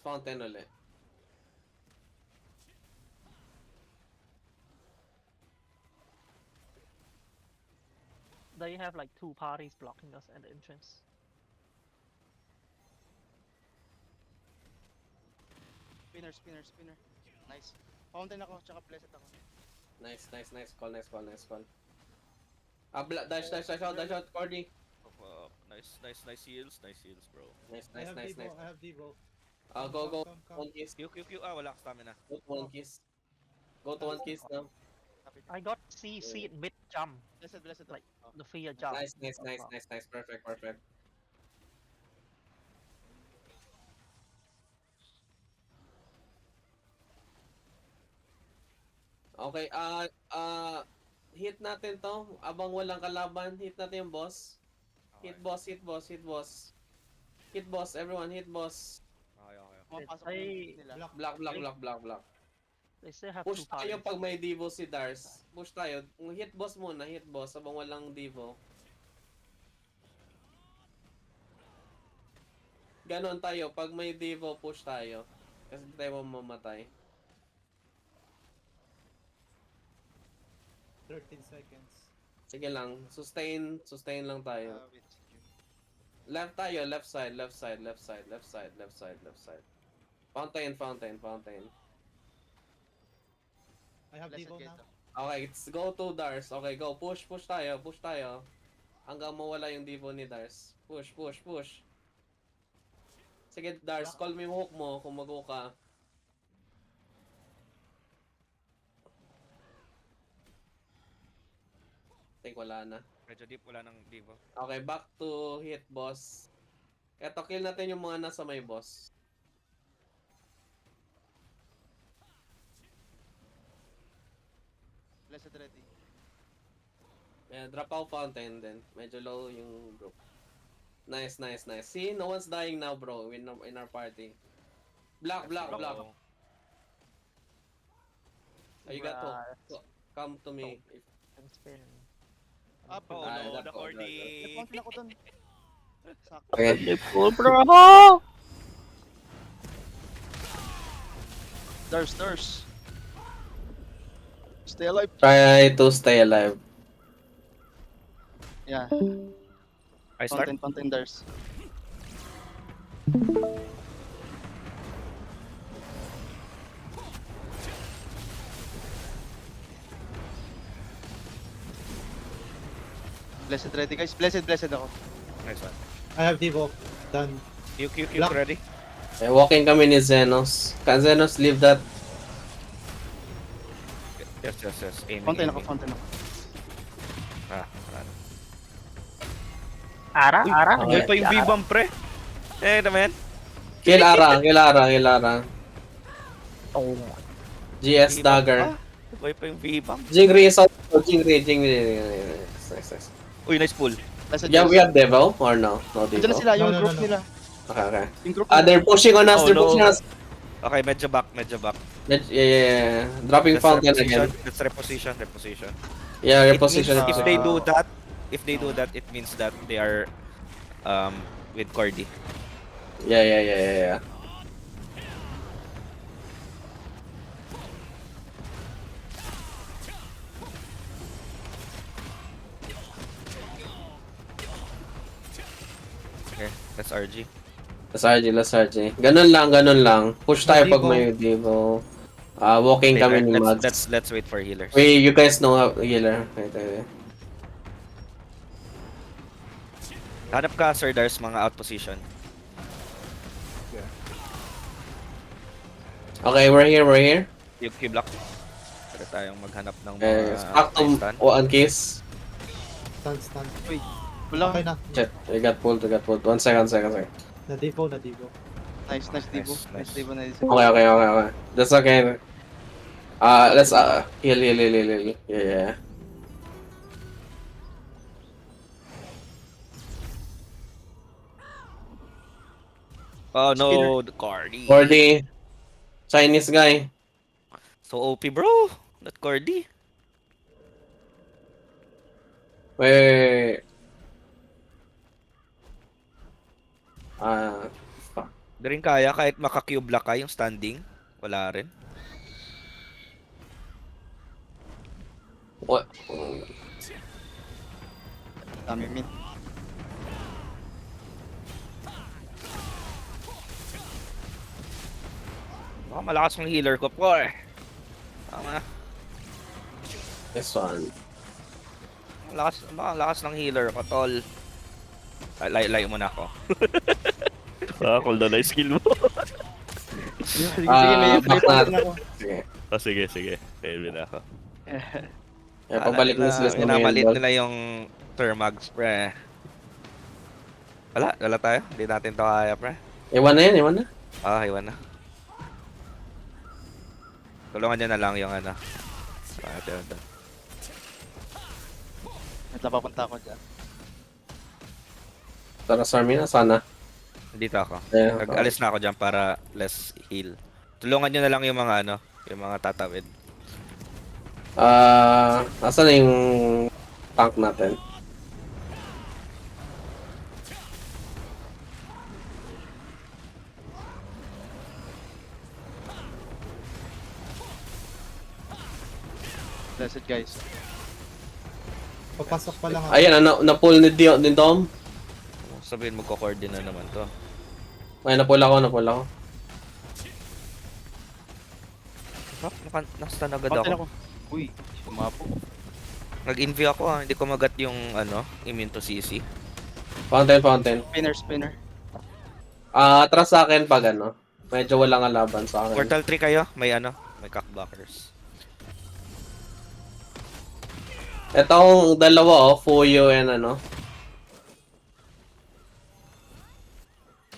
Fountain ulit. They have like 2 parties blocking us at the entrance. Spinner. Nice. Fountain ako, tsaka blessed ako. Nice. Nice call. Dash out, Cordy. Nice heals, bro. Nice. I have Devo. Go. Come. One kiss. Q. Wala ka stamina. Go to one kiss. Go to one kiss now. I got CC mid jump, Blessed. like the fear jump. Nice. Perfect. Okay, hit natin to. Abang walang kalaban, hit natin yung boss. Okay. Hit boss. Hit boss, everyone, hit boss. Okay. Pumapasok Ay, nila. Block. They still have Push 2 parties. tayo pag may Devo si Dars. Push tayo. Hit boss muna, abang walang Devo. Ganon tayo, pag may Devo, push tayo. Kasi hindi tayo mamamatay. 13 seconds. Sige lang, sustain lang tayo. Wait, CQ. Left tayo, left side. Fountain. I have Blessed Devo gate now. ako. Okay, let's go to Dars. Okay, go. Push tayo. Hanggang mawala yung Devo ni Dars. Push. Sige, Dars, call mo yung hook mo kung mag-hook ka. Think wala na. Medyo deep, wala ng Divo. Okay, back to hit boss. Eto, kill natin yung mga nasa may boss. Blessed ready. Yeah, drop out fountain then. Medyo low yung group. Nice. See, no one's dying now, bro, in our party. Block. Oo. Oh, you got hook. So, come to me. And spin. Up. Oh Ah, no, that the call, Cordy. Fountain ako dun. Sakto. Okay. Bro! Dars. Stay alive. Try to stay alive. Yeah. I start. Fountain Dars. Blessed ready guys. Blessed ako. Nice one. I have Devo. Done. Q, Block. ready? Walking kami ni Zenos. Can Zenos leave that? Yes. Aiming. Fountain ako. Wala na. Ara? Okay. May pa yung V-bomb, pre. Naman. Kill Ara. Oh, GS dagger. May pa yung V-bomb. Jingri is out. Jingri. Nice. Uy, nice pull. Blessed Yeah, we guys. have Devo or no? No Diyan Devo. na sila. Yung No. group nila. Okay. Yung group They're pushing on us. Oh, no. Okay, medyo back. Yeah. Dropping fountain again. Let's reposition. Yeah, It reposition. means if they do that, it means that they are with Cordy. Yeah. Okay, that's RG. Let's RG. Ganun lang. Push tayo pag may Devo. Walking Okay, kami ni Mads. let's wait for healers. You guys know how healer. Okay. Hanap ka, Sir Dars, mga out position. Okay, we're here. Yung Q-block. Pwede tayong maghanap ng Back to stun. one kiss. Stun. Wala. Okay na. Shit, we got pulled. 1 second. Na Devo. Nice Devo. Nice. Nice Devo na isip. Okay. That's okay. Let's heal. Yeah. Oh no, the Cordy. Cordy. Chinese guy. So OP, bro. That Cordy. Wait. Fuck. Di rin kaya kahit maka-cube lock ka yung standing. Wala rin. What? Dami min. Baka malakas ng healer ko po eh. Tama. This one. Malakas ng healer ko, tol. Lay mo na ako. Cool na na skill mo. Sige, Ah, may back fountain na. ako. Sige. Sige. Pwede na ako. Pabalik na sila sa Minamalit main nila yung Thermags, pre. Wala tayo. Hindi natin to kaya, pre. Iwan na yan, iwan na. Iwan na. Tulungan niya na lang yung ano. Ito. Ito papunta ako dyan. Tara sa amin na, sana. Dito ako. Ayan, Nag-alis na ako dyan para less heal. Tulungan niyo na lang yung mga ano, yung mga tatawid. Nasaan na yung tank natin? Blessed guys. Papasok pa lang ako. Ayan, na-pull ni Dom. Sabihin mo ko-coordinate na naman to. Ay, na-pull ako. Nasta agad Fountain ako. ako. Uy, sumapo. Nag-envy ako hindi ko magat yung ano, immune to CC. Fountain. Spinner. Atras sa akin pag ano. Medyo walang laban sa akin. Portal 3 kayo, may ano, may cockblockers. Etong dalawa Fuyo and ano.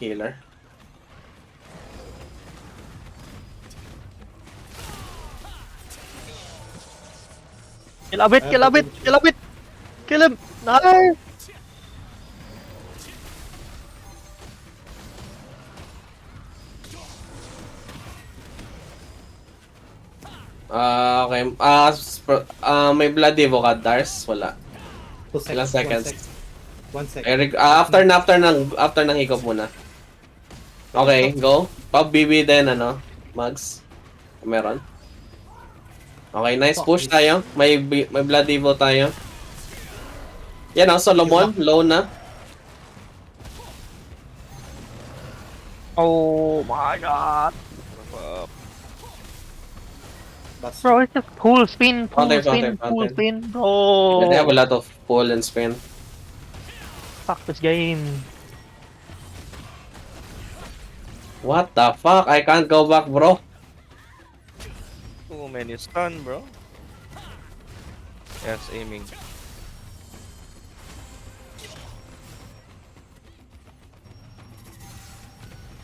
Healer. Kill it! Kill him! Nice! Okay. May Blood Evo ka, Dars? Wala. 2 Ilang seconds? 1 second. After ng hikop muna. Okay, go. Pop BB din, ano? Mags. Meron. Okay, nice push tayo. May Blood Evo tayo. Yan Solomon. Low na. Oh my god! Bas. Bro, it's just full spin, Fountain. bro! They have a lot of pull and spin. Fuck this game. What the fuck? I can't go back, bro. Too many stun, bro. Yes, aiming.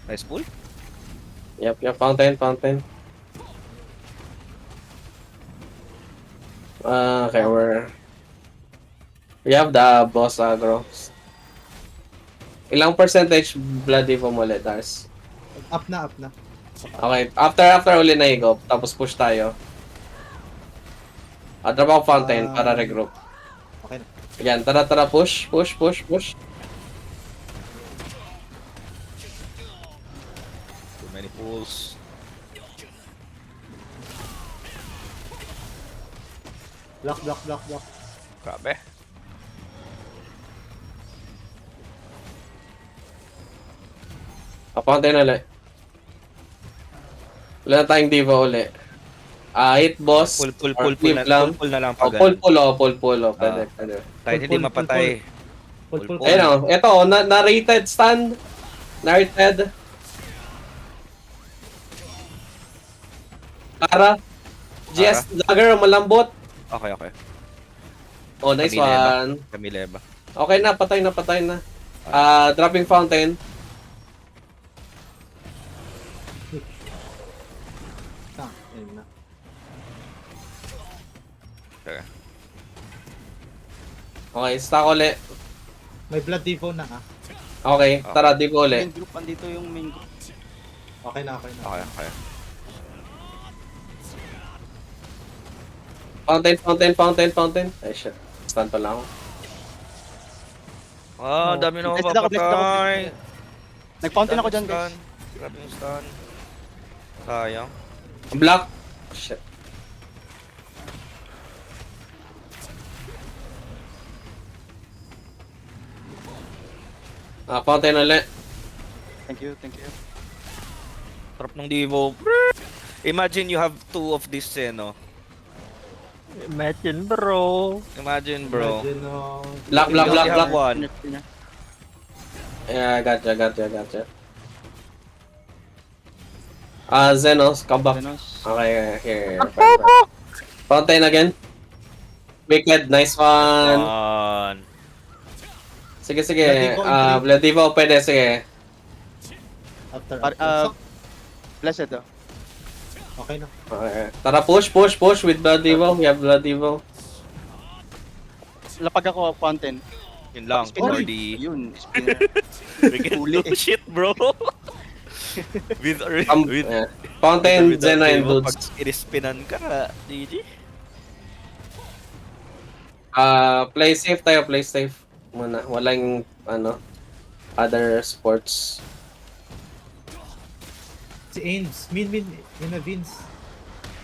Nice pull. Yep, fountain. Okay, we have the boss aggro. Ilang percentage Blood Evo mo ulit, Dars? Up na. Okay, after uli na higop, tapos push tayo. Drop ako fountain para regroup. Okay na. Yan, tara, push. Too many pulls. Block. Grabe. Fountain ulit. Wala na tayong diva uli. Hit boss. Pull or na flip lang. lang Oh, pag pull. Pwede. Kahit hindi Pull. mapatay. Pull. Ayun ito, na-rated stand. Na-rated. Tara. GS Dagger, malambot. Okay. Oh, nice Kamileba. one. Kamileba. Okay na, patay na. Dropping fountain. Ayun na. Okay, stack ulit. May Blood Evo na Okay, tara, di ko ulit. Main group, andito yung main group. Okay na. Okay. Fountain. Ay, shit. Stun pa lang ako. Dami na Blessed ako, mapapatay. Nag-fountain ako dyan, guys. Grabe yung stun. Sayang. Block. Shit. Fountain ulit. Thank you, thank you. Trap ng Devo. Imagine you have two of this eh, no? Imagine, bro. Imagine, bro. Imagine, Block, block, You block, only block. have one. Spinner. Yeah, gotcha. Zenos, come back. Venos. Okay, here. Fountain again. Wicked, nice one. One. Sige, sige. Bloodivo on three. Bloodivo, pwede, sige. After, Blessed oh. okay na. Okay. Tara, push with Bloodivo. We have Bloodivo. Lapag ako, fountain. Yun lang. Spinner. Already. Yun, spinner. We can Huli do shit, bro. with Fountain, with Zeno, and Devo, Dudes. Pag inispinan ka, GG. Play safe tayo, play safe. Muna, walang, other sports. Si Ains, Min, yun na Vince.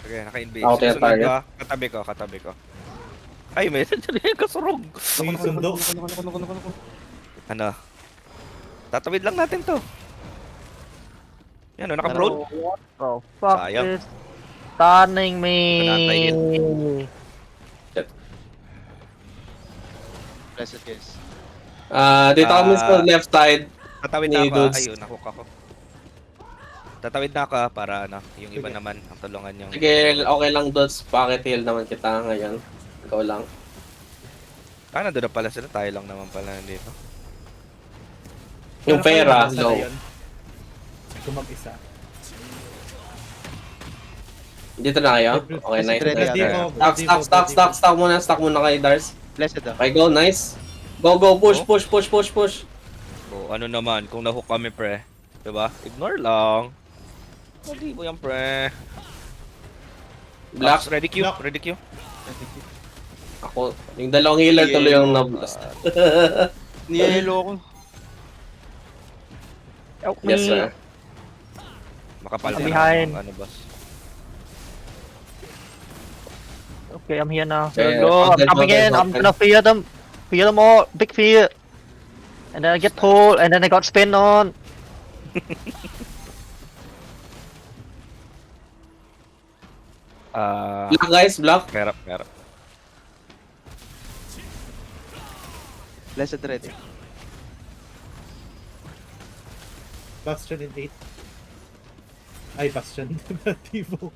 Okay, naka-invade. Okay, Susunod target. ka, katabi ko. Ay, may nandiyan yung kasurog. Si Sundo. Ano? Tatawid lang natin to. Yan o, naka-broad. What the fuck Sayang. is stunning me? Nanatayin. Blessed guys. Dito kami sa left side. Tatawid Ni na ako. Dudes. Ayun, nahook ako. Tatawid na ako para yung iba Sige. naman ang tulungan yung... Sige, okay lang, Dudes. Pocket heal naman kita ngayon. Ikaw lang. nandun na pala sila. Tayo lang naman pala nandito. Yung Pero pera, kaya low. na yun. Kung mag-isa. Dito na kayo? Okay, nice. Ready, nice. Bloodivo, Stock muna. Stock muna kay Dars. Blessed oh. Okay, go. Nice. Go, push, Oh. push. So, ano naman, kung nahook kami, pre. Diba? Ignore lang. Hindi mo yan, pre. Black. Ready Q. Block. Ready Q. Ako. Yung dalawang healer tuloy yung na-blast. Niyelo ako. Help me. Yes, sir. Makapal I'm din behind. ang ano, boss. Okay, I'm here now. Okay, Let's go. I'm fountain, coming in. I'm fountain. gonna fear them. Fear them all. Big fear. And then I get pulled. And then I got spin on. Black, guys. Black. Kerap. Blessed ready. Bastion in 8. Ay, Bastion. Tivo.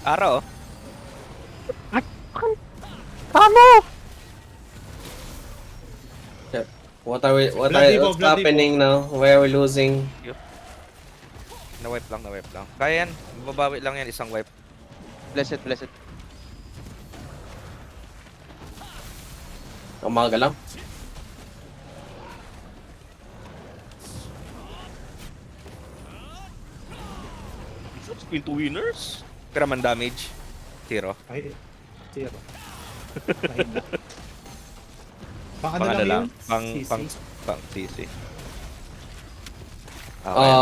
Araw. Ano? What are Bloodivo, what's happening now? Why are we losing? Na-wipe lang. Kaya yan. Babawi lang yan isang wipe. Blessed. Umaga lang. Spin to winners. Pero man damage. Zero. Ay, zero. Mahina. Pang ano Pang ano lang. lang yun? Pang CC. CC.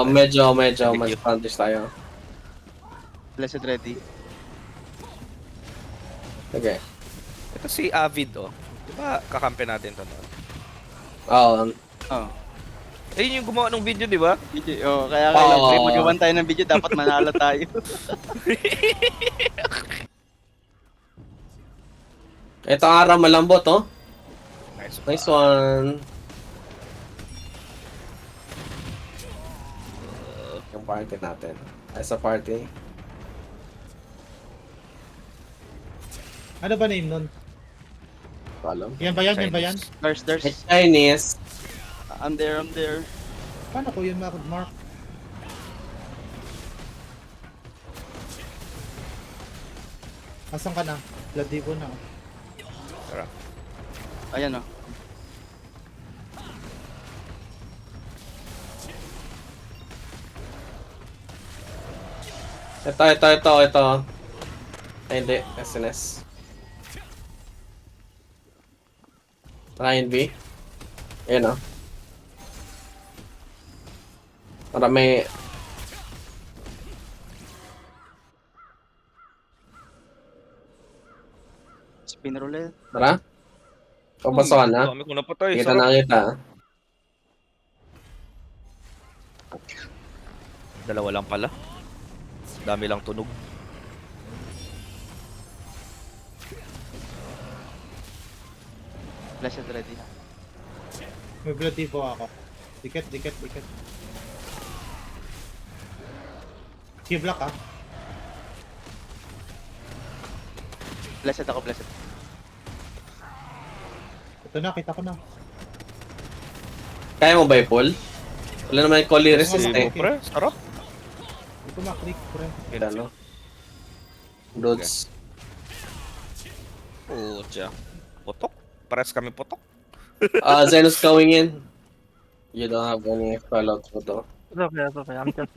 Medyo Thank mas you. advantage tayo. Blessed ready. Okay. Ito si Avid, oh. Diba kakampi natin to noon? Oh. Ayun yung gumawa ng video, di ba? Video. Oh, kaya kailangan Oh. magawan tayo ng video, dapat manalo tayo. Ito araw malambot, oh. Nice. Nice one. Yung party natin. As a party. Ano ba name nun? Alam. Yan ba yan? Yan ba yan? There's. Chinese. I'm there. Paano ko yun mark? Asan ka na? Bloodivo na. Tara. Ayan oh. Ito. Ay, hindi. SNS. Ryan B. Ayan o. Para may... Spinner ulit. Tara. Papasokan na. Dami ko napatay. Kita Sarap. na kita. Dalawa lang pala. Dami lang tunog. Blessed ready. May blood divo ako. Dikit. Q-block ah. Blessed ako, blessed. Ito na, kita ko na. Kaya mo ba i-pull? Wala naman yung Collie resist Si eh. pre, sarap. Hindi ko maklik, pre. Kita no? Dudes. Pucha. Putok. Pares kami putok. Zenos going in. You don't have any fallout for to. It's okay. I'm just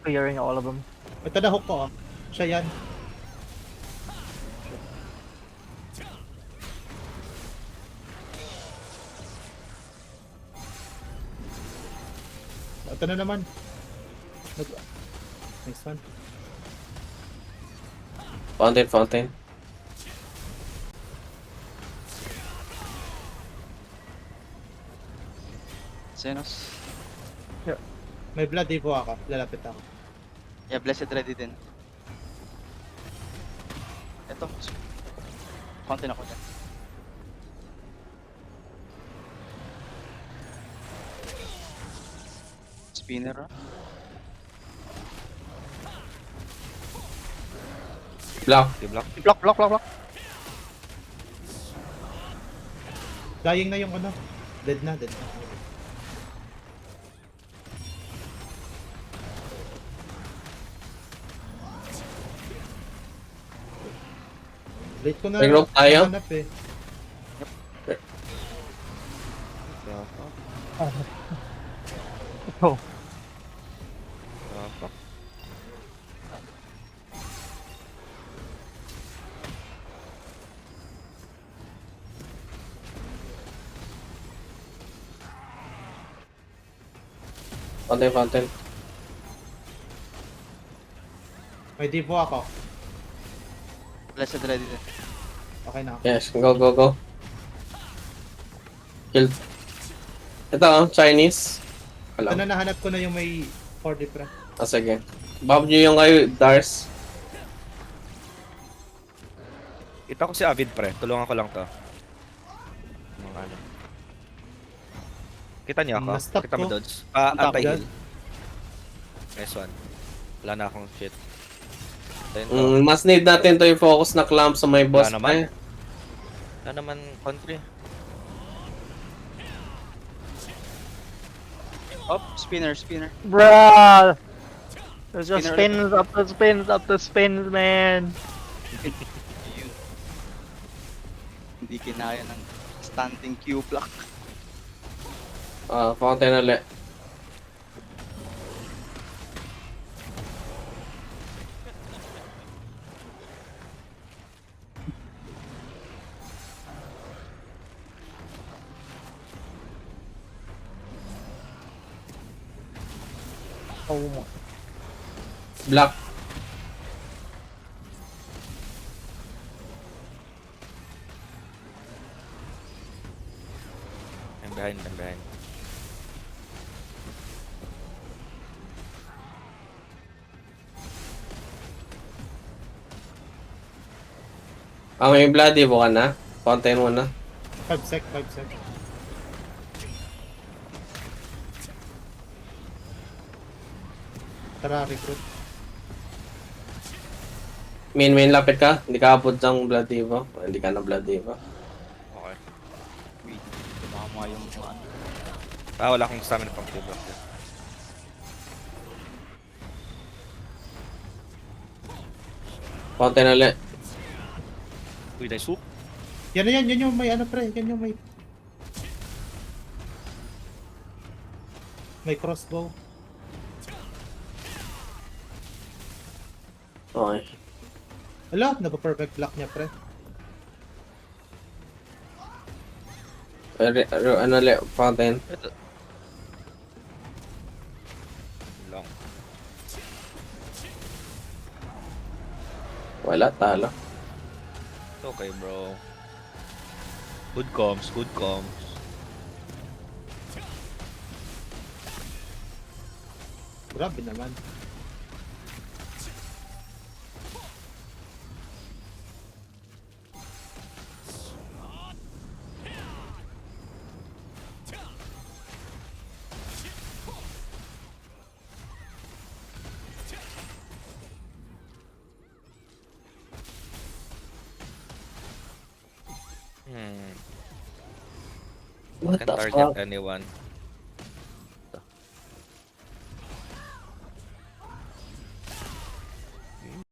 clearing all of them. Ito na hook ko ah. Siya yan. Ito na naman. Next one. Fountain. Xenos. May blood divo ako. Lalapit ako. Yeah, blessed ready din. Ito. Fountain ako dyan. Spinner ah. Block. Si Black. Block. Dying na yung ano. Dead na. Late ko na. Regroup tayo? nahanap eh. Oh, Sarap. Fountain. May divo ako. Blessed ready din. Okay na ako. Yes, go. Kill. Ito Chinese. Ito Alam. na nahanap ko na yung may 4D pre. Sige. Bob nyo yung kayo, Dars. Kita ko si Avid pre. Tulungan ko lang to. Mga ano. Kita niya ako? Na-stop Kita mo ko. dodge? Na-stop Anti-heal. Nice one. Wala na akong shit. Then to. Mas need natin to i-focus na clamp sa may boss. Wala naman. Eh. Wala naman country. Oh, spinner. bruh. There's just Spinner up the spins, man. Yun. Hindi kinaya ng standing Q block. Fountain ulit. Oh my. Black. I'm behind. May bloody buka na. Fountain muna. 5 sec. Tara, recruit. Main lapit ka. Hindi ka abot ng bloody ba? Hindi ka na bloody ba? Okay. Wait, tumama yung ano. Wala akong stamina pang kill block. Fountain ulit. Uy, nice hook. Yan yung may ano pre. Yan yung may... May crossbow. Okay. Ala, napa-perfect block niya pre. Ano ulit, fountain. Long. Wala, talo. It's okay, bro. Good comms, good comms. Grabe naman. What Can the target fuck? anyone.